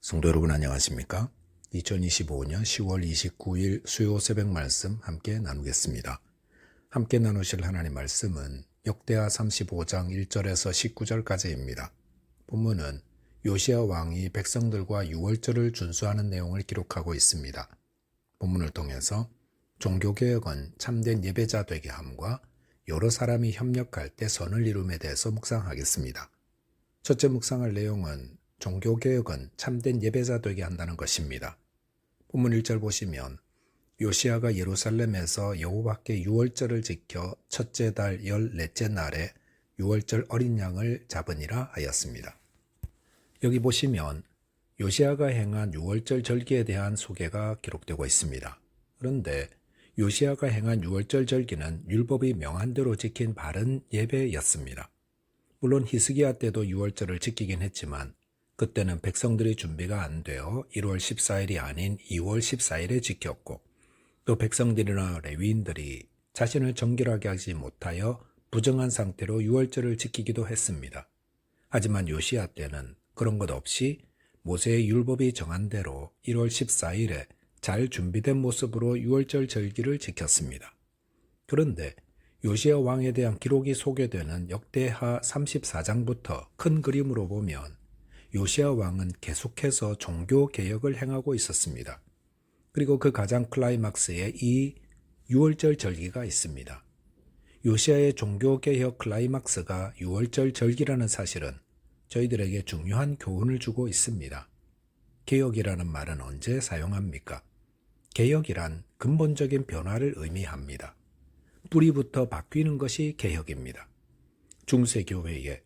성도 여러분 안녕하십니까? 2025년 10월 29일 수요 새벽 말씀 함께 나누겠습니다. 함께 나누실 하나님 말씀은 역대하 35장 1절에서 19절까지입니다. 본문은 요시야 왕이 백성들과 유월절을 준수하는 내용을 기록하고 있습니다. 본문을 통해서 종교개혁은 참된 예배자 되게 함과 여러 사람이 협력할 때 선을 이룸에 대해서 묵상하겠습니다. 첫째 묵상할 내용은 종교개혁은 참된 예배자 되게 한다는 것입니다. 본문 1절 보시면 요시야가 예루살렘에서 여호와께 유월절을 지켜 첫째 달 14째 날에 유월절 어린 양을 잡으니라 하였습니다. 여기 보시면 요시야가 행한 유월절 절기에 대한 소개가 기록되고 있습니다. 그런데 요시야가 행한 유월절 절기는 율법이 명한 대로 지킨 바른 예배였습니다. 물론 히스기야 때도 유월절을 지키긴 했지만 그때는 백성들이 준비가 안 되어 1월 14일이 아닌 2월 14일에 지켰고 또 백성들이나 레위인들이 자신을 정결하게 하지 못하여 부정한 상태로 유월절을 지키기도 했습니다. 하지만 요시야 때는 그런 것 없이 모세의 율법이 정한 대로 1월 14일에 잘 준비된 모습으로 유월절 절기를 지켰습니다. 그런데 요시야 왕에 대한 기록이 소개되는 역대하 34장부터 큰 그림으로 보면 요시야 왕은 계속해서 종교개혁을 행하고 있었습니다. 그리고 그 가장 클라이막스에 이 유월절 절기가 있습니다. 요시야의 종교개혁 클라이막스가 유월절 절기라는 사실은 저희들에게 중요한 교훈을 주고 있습니다. 개혁이라는 말은 언제 사용합니까? 개혁이란 근본적인 변화를 의미합니다. 뿌리부터 바뀌는 것이 개혁입니다. 중세교회에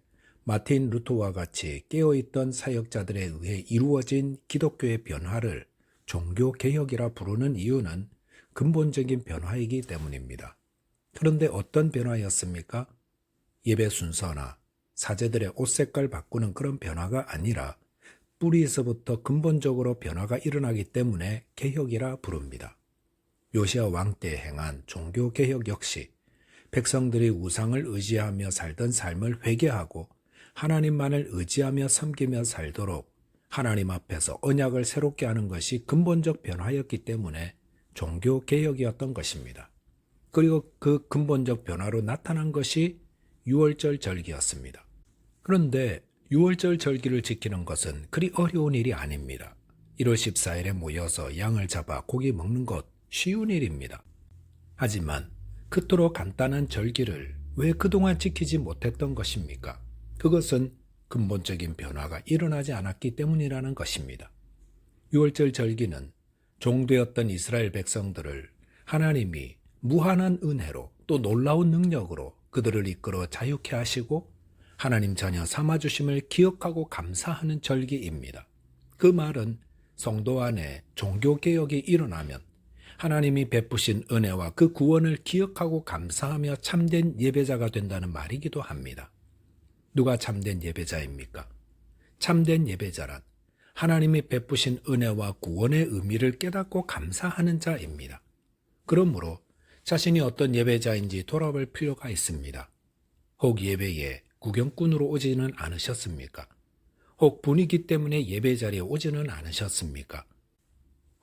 마틴 루터와 같이 깨어있던 사역자들에 의해 이루어진 기독교의 변화를 종교개혁이라 부르는 이유는 근본적인 변화이기 때문입니다. 그런데 어떤 변화였습니까? 예배 순서나 사제들의 옷 색깔 바꾸는 그런 변화가 아니라 뿌리에서부터 근본적으로 변화가 일어나기 때문에 개혁이라 부릅니다. 요시야 왕 때 행한 종교개혁 역시 백성들이 우상을 의지하며 살던 삶을 회개하고 하나님만을 의지하며 섬기며 살도록 하나님 앞에서 언약을 새롭게 하는 것이 근본적 변화였기 때문에 종교개혁이었던 것입니다. 그리고 그 근본적 변화로 나타난 것이 유월절 절기였습니다. 그런데 유월절 절기를 지키는 것은 그리 어려운 일이 아닙니다. 1월 14일에 모여서 양을 잡아 고기 먹는 것 쉬운 일입니다. 하지만 그토록 간단한 절기를 왜 그동안 지키지 못했던 것입니까? 그것은 근본적인 변화가 일어나지 않았기 때문이라는 것입니다. 유월절 절기는 종되었던 이스라엘 백성들을 하나님이 무한한 은혜로 또 놀라운 능력으로 그들을 이끌어 자유케 하시고 하나님 자녀 삼아주심을 기억하고 감사하는 절기입니다. 그 말은 성도 안에 종교개혁이 일어나면 하나님이 베푸신 은혜와 그 구원을 기억하고 감사하며 참된 예배자가 된다는 말이기도 합니다. 누가 참된 예배자입니까? 참된 예배자란 하나님이 베푸신 은혜와 구원의 의미를 깨닫고 감사하는 자입니다. 그러므로 자신이 어떤 예배자인지 돌아볼 필요가 있습니다. 혹 예배에 구경꾼으로 오지는 않으셨습니까? 혹 분위기 때문에 예배 자리에 오지는 않으셨습니까?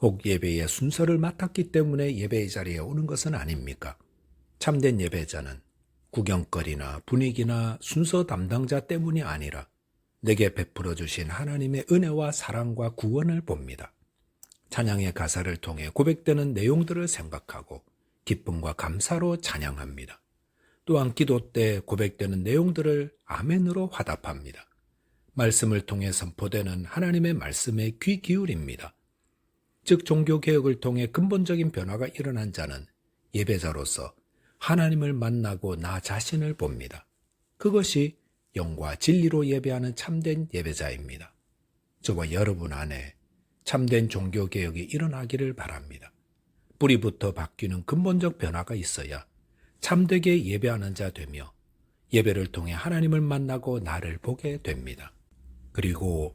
혹 예배의 순서를 맡았기 때문에 예배 자리에 오는 것은 아닙니까? 참된 예배자는 구경거리나 분위기나 순서 담당자 때문이 아니라 내게 베풀어 주신 하나님의 은혜와 사랑과 구원을 봅니다. 찬양의 가사를 통해 고백되는 내용들을 생각하고 기쁨과 감사로 찬양합니다. 또한 기도 때 고백되는 내용들을 아멘으로 화답합니다. 말씀을 통해 선포되는 하나님의 말씀에 귀 기울입니다. 즉 종교개혁을 통해 근본적인 변화가 일어난 자는 예배자로서 하나님을 만나고 나 자신을 봅니다. 그것이 영과 진리로 예배하는 참된 예배자입니다. 저와 여러분 안에 참된 종교개혁이 일어나기를 바랍니다. 뿌리부터 바뀌는 근본적 변화가 있어야 참되게 예배하는 자 되며 예배를 통해 하나님을 만나고 나를 보게 됩니다. 그리고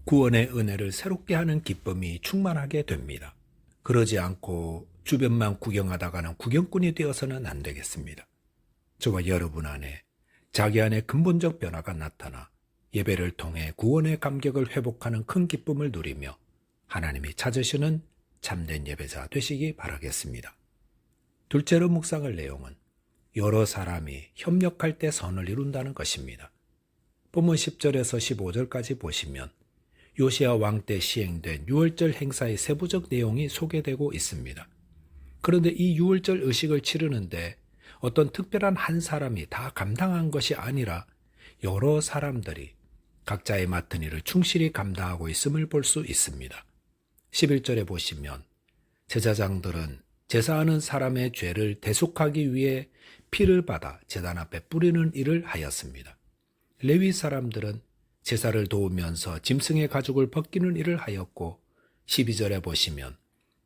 구원의 은혜를 새롭게 하는 기쁨이 충만하게 됩니다. 그러지 않고 주변만 구경하다가는 구경꾼이 되어서는 안 되겠습니다. 저와 여러분 안에 자기 안에 근본적 변화가 나타나 예배를 통해 구원의 감격을 회복하는 큰 기쁨을 누리며 하나님이 찾으시는 참된 예배자 되시기 바라겠습니다. 둘째로 묵상할 내용은 여러 사람이 협력할 때 선을 이룬다는 것입니다. 본문 10절에서 15절까지 보시면 요시야 왕 때 시행된 유월절 행사의 세부적 내용이 소개되고 있습니다. 그런데 이 유월절 의식을 치르는데 어떤 특별한 한 사람이 다 감당한 것이 아니라 여러 사람들이 각자의 맡은 일을 충실히 감당하고 있음을 볼 수 있습니다. 11절에 보시면 제사장들은 제사하는 사람의 죄를 대속하기 위해 피를 받아 제단 앞에 뿌리는 일을 하였습니다. 레위 사람들은 제사를 도우면서 짐승의 가죽을 벗기는 일을 하였고 12절에 보시면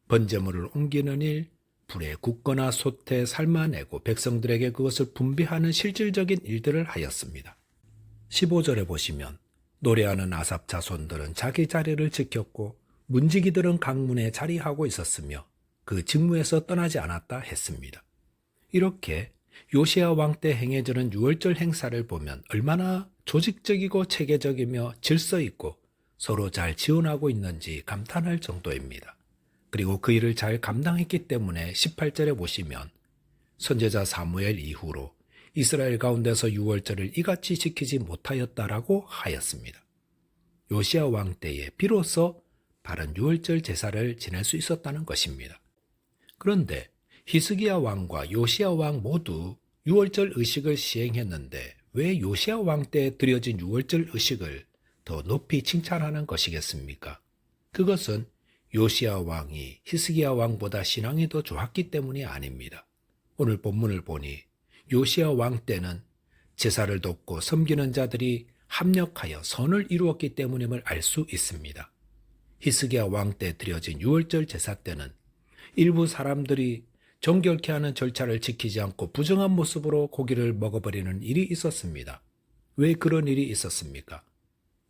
번제물을 옮기는 일, 불에 굽거나 솥에 삶아내고 백성들에게 그것을 분배하는 실질적인 일들을 하였습니다. 15절에 보시면 노래하는 아삽 자손들은 자기 자리를 지켰고 문지기들은 강문에 자리하고 있었으며 그 직무에서 떠나지 않았다 했습니다. 이렇게 요시야 왕 때 행해지는 유월절 행사를 보면 얼마나 조직적이고 체계적이며 질서 있고 서로 잘 지원하고 있는지 감탄할 정도입니다. 그리고 그 일을 잘 감당했기 때문에 18절에 보시면 선지자 사무엘 이후로 이스라엘 가운데서 유월절을 이같이 지키지 못하였다라고 하였습니다. 요시야 왕 때에 비로소 바른 유월절 제사를 지낼 수 있었다는 것입니다. 그런데 히스기야 왕과 요시야 왕 모두 유월절 의식을 시행했는데 왜 요시야 왕 때 드려진 유월절 의식을 더 높이 칭찬하는 것이겠습니까? 그것은 요시야 왕이 히스기야 왕보다 신앙이 더 좋았기 때문이 아닙니다. 오늘 본문을 보니 요시야 왕 때는 제사를 돕고 섬기는 자들이 합력하여 선을 이루었기 때문임을 알 수 있습니다. 히스기야 왕 때 드려진 유월절 제사 때는 일부 사람들이 정결케 하는 절차를 지키지 않고 부정한 모습으로 고기를 먹어버리는 일이 있었습니다. 왜 그런 일이 있었습니까?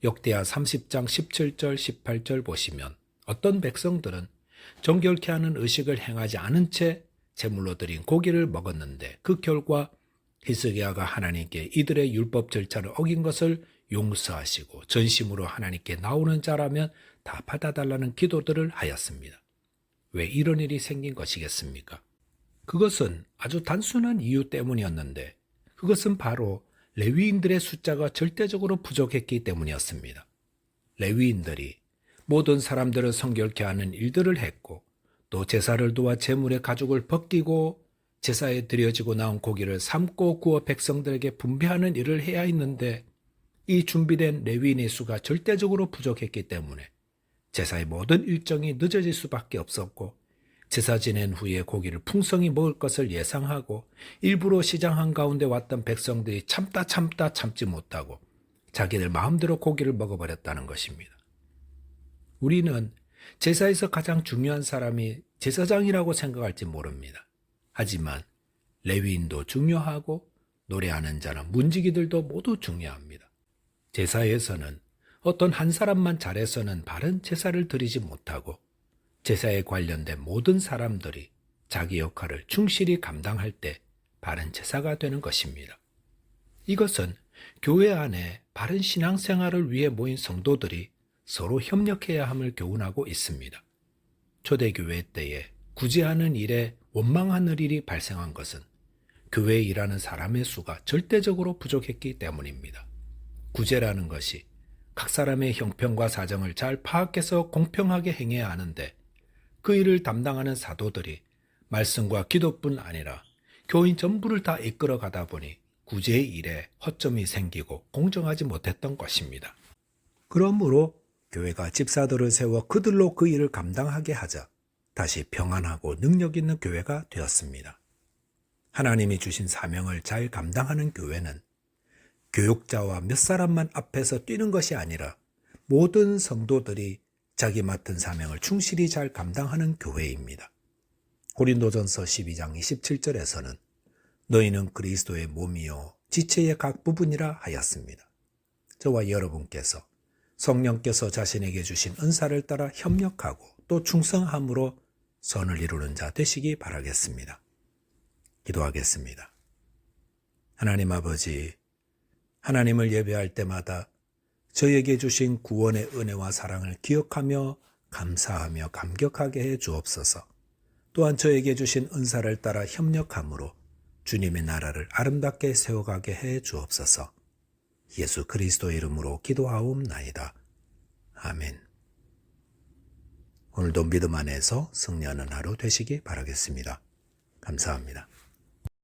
역대하 30장 17절 18절 보시면 어떤 백성들은 정결케 하는 의식을 행하지 않은 채 제물로 드린 고기를 먹었는데 그 결과 히스기야가 하나님께 이들의 율법 절차를 어긴 것을 용서하시고 전심으로 하나님께 나오는 자라면 다 받아달라는 기도들을 하였습니다. 왜 이런 일이 생긴 것이겠습니까? 그것은 아주 단순한 이유 때문이었는데 그것은 바로 레위인들의 숫자가 절대적으로 부족했기 때문이었습니다. 레위인들이 모든 사람들을 성결케 하는 일들을 했고 또 제사를 도와 제물의 가죽을 벗기고 제사에 드려지고 나온 고기를 삶고 구워 백성들에게 분배하는 일을 해야 했는데 이 준비된 레위인의 수가 절대적으로 부족했기 때문에 제사의 모든 일정이 늦어질 수밖에 없었고 제사 지낸 후에 고기를 풍성히 먹을 것을 예상하고 일부러 시장 한가운데 왔던 백성들이 참다 참지 못하고 자기들 마음대로 고기를 먹어버렸다는 것입니다. 우리는 제사에서 가장 중요한 사람이 제사장이라고 생각할지 모릅니다. 하지만 레위인도 중요하고 노래하는 자나 문지기들도 모두 중요합니다. 제사에서는 어떤 한 사람만 잘해서는 바른 제사를 드리지 못하고 제사에 관련된 모든 사람들이 자기 역할을 충실히 감당할 때 바른 제사가 되는 것입니다. 이것은 교회 안에 바른 신앙생활을 위해 모인 성도들이 서로 협력해야 함을 교훈하고 있습니다. 초대교회 때에 구제하는 일에 원망하는 일이 발생한 것은 교회에 일하는 사람의 수가 절대적으로 부족했기 때문입니다. 구제라는 것이 각 사람의 형편과 사정을 잘 파악해서 공평하게 행해야 하는데 그 일을 담당하는 사도들이 말씀과 기도뿐 아니라 교인 전부를 다 이끌어 가다 보니 구제의 일에 허점이 생기고 공정하지 못했던 것입니다. 그러므로 교회가 집사들을 세워 그들로 그 일을 감당하게 하자 다시 평안하고 능력 있는 교회가 되었습니다. 하나님이 주신 사명을 잘 감당하는 교회는 교육자와 몇 사람만 앞에서 뛰는 것이 아니라 모든 성도들이 자기 맡은 사명을 충실히 잘 감당하는 교회입니다. 고린도전서 12장 27절에서는 너희는 그리스도의 몸이요 지체의 각 부분이라 하였습니다. 저와 여러분께서 성령께서 자신에게 주신 은사를 따라 협력하고 또 충성함으로 선을 이루는 자 되시기 바라겠습니다. 기도하겠습니다. 하나님 아버지, 하나님을 예배할 때마다 저희에게 주신 구원의 은혜와 사랑을 기억하며 감사하며 감격하게 해 주옵소서. 또한 저에게 주신 은사를 따라 협력함으로 주님의 나라를 아름답게 세워가게 해 주옵소서. 예수 그리스도의 이름으로 기도하옵나이다. 아멘. 오늘도 믿음 안에서 승리하는 하루 되시기 바라겠습니다. 감사합니다.